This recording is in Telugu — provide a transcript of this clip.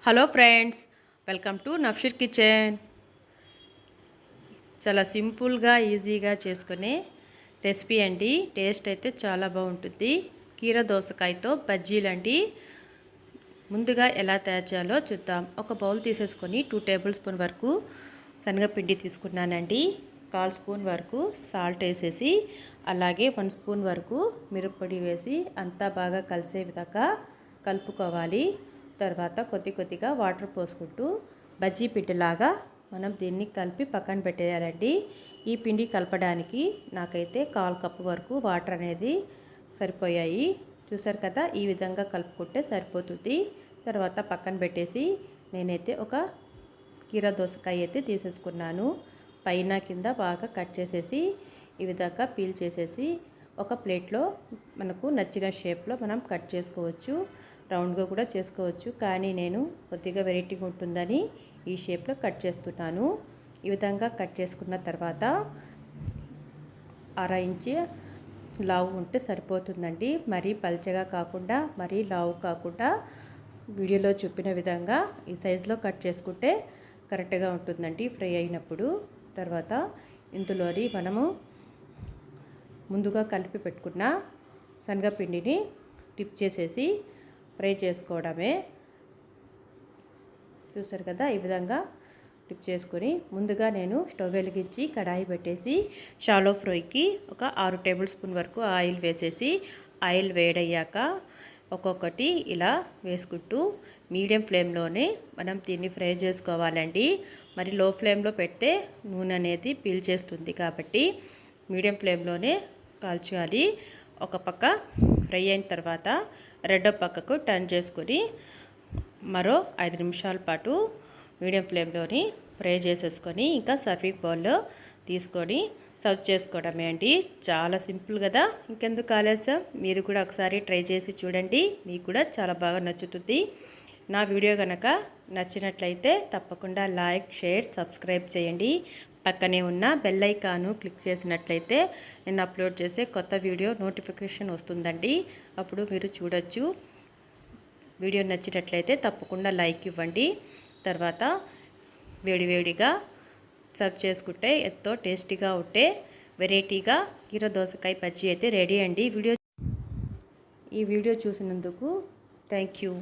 హలో ఫ్రెండ్స్, వెల్కమ్ టు నఫ్షిర్ కిచెన్. చాలా సింపుల్గా ఈజీగా చేసుకునే రెసిపీ అండి. టేస్ట్ అయితే చాలా బాగుంటుంది. కీర దోసకాయతో బజ్జీలు అండి. ముందుగా ఎలా తయారు చేయాలో చూద్దాం. ఒక బౌల్ తీసేసుకొని 2 టేబుల్ స్పూన్ వరకు శనగపిండి తీసుకున్నానండి. 1/4 స్పూన్ వరకు సాల్ట్ వేసేసి, అలాగే 1 స్పూన్ వరకు మిరప్పొడి వేసి అంతా బాగా కలిసే విధంగా కలుపుకోవాలి. తర్వాత కొద్దిగా వాటర్ పోసుకుంటూ బజ్జీ పిండిలాగా మనం దీన్ని కలిపి పక్కన పెట్టేయాలండి. ఈ పిండి కలపడానికి నాకైతే 1/4 కప్పు వరకు వాటర్ అనేది సరిపోయాయి. చూసారు కదా, ఈ విధంగా కలుపుకుంటే సరిపోతుంది. తర్వాత పక్కన పెట్టేసి నేనైతే ఒక కీర దోసకాయ అయితే తీసేసుకున్నాను. పైన కింద బాగా కట్ చేసేసి ఈ విధంగా పీల్ చేసేసి ఒక ప్లేట్లో మనకు నచ్చిన షేప్లో మనం కట్ చేసుకోవచ్చు. రౌండ్గా కూడా చేసుకోవచ్చు, కానీ నేను కొద్దిగా వెరైటీగా ఉంటుందని ఈ షేప్లో కట్ చేస్తున్నాను. ఈ విధంగా కట్ చేసుకున్న తర్వాత 1/2 ఇంచు లావు ఉంటే సరిపోతుందండి. మరీ పల్చగా కాకుండా మరీ లావు కాకుండా వీడియోలో చూపిన విధంగా ఈ సైజులో కట్ చేసుకుంటే కరెక్ట్గా ఉంటుందండి ఫ్రై అయినప్పుడు. తర్వాత ఇందులోని మనము ముందుగా కలిపి పెట్టుకున్న శనగపిండిని డిప్ చేసేసి ఫ్రై చేసుకోవడమే. చూసారు కదా, ఈ విధంగా డిప్ చేసుకొని ముందుగా నేను స్టవ్ వెలిగించి కడాయి పెట్టేసి షాలో ఫ్రైకి ఒక 6 టేబుల్ స్పూన్ వరకు ఆయిల్ వేసేసి, ఆయిల్ వేడయ్యాక ఒక్కొక్కటి ఇలా వేసుకుంటూ మీడియం ఫ్లేమ్లోనే మనం దీన్ని ఫ్రై చేసుకోవాలండి. మరి లో ఫ్లేమ్లో పెడితే నూనె అనేది పీల్చేస్తుంది, కాబట్టి మీడియం ఫ్లేమ్లోనే కాల్చాలి. ఒక పక్క ఫ్రై అయిన తర్వాత రెండో పక్కకు టర్న్ చేసుకొని మరో 5 నిమిషాల పాటు మీడియం ఫ్లేమ్లోని ఫ్రై చేసేసుకొని ఇంకా సర్వింగ్ బౌల్లో తీసుకొని సర్వ్ చేసుకోవడమే అండి. చాలా సింపుల్ కదా, ఇంకెందుకు ఆలస్యం, మీరు కూడా ఒకసారి ట్రై చేసి చూడండి. మీకు కూడా చాలా బాగా నచ్చుతుంది. నా వీడియో కనుక నచ్చినట్లయితే తప్పకుండా లైక్, షేర్, సబ్స్క్రైబ్ చేయండి. పక్కనే ఉన్న బెల్ ఐకాను క్లిక్ చేసినట్లయితే నేను అప్లోడ్ చేసే కొత్త వీడియో నోటిఫికేషన్ వస్తుందండి. అప్పుడు మీరు చూడొచ్చు. వీడియో నచ్చినట్లయితే తప్పకుండా లైక్ ఇవ్వండి. తర్వాత వేడివేడిగా సర్వ్ చేసుకుంటే ఎంతో టేస్టీగా ఉంటే వెరైటీగా కీర దోసకాయ బజ్జీ అయితే రెడీ అండి. ఈ వీడియో చూసినందుకు థ్యాంక్ యూ.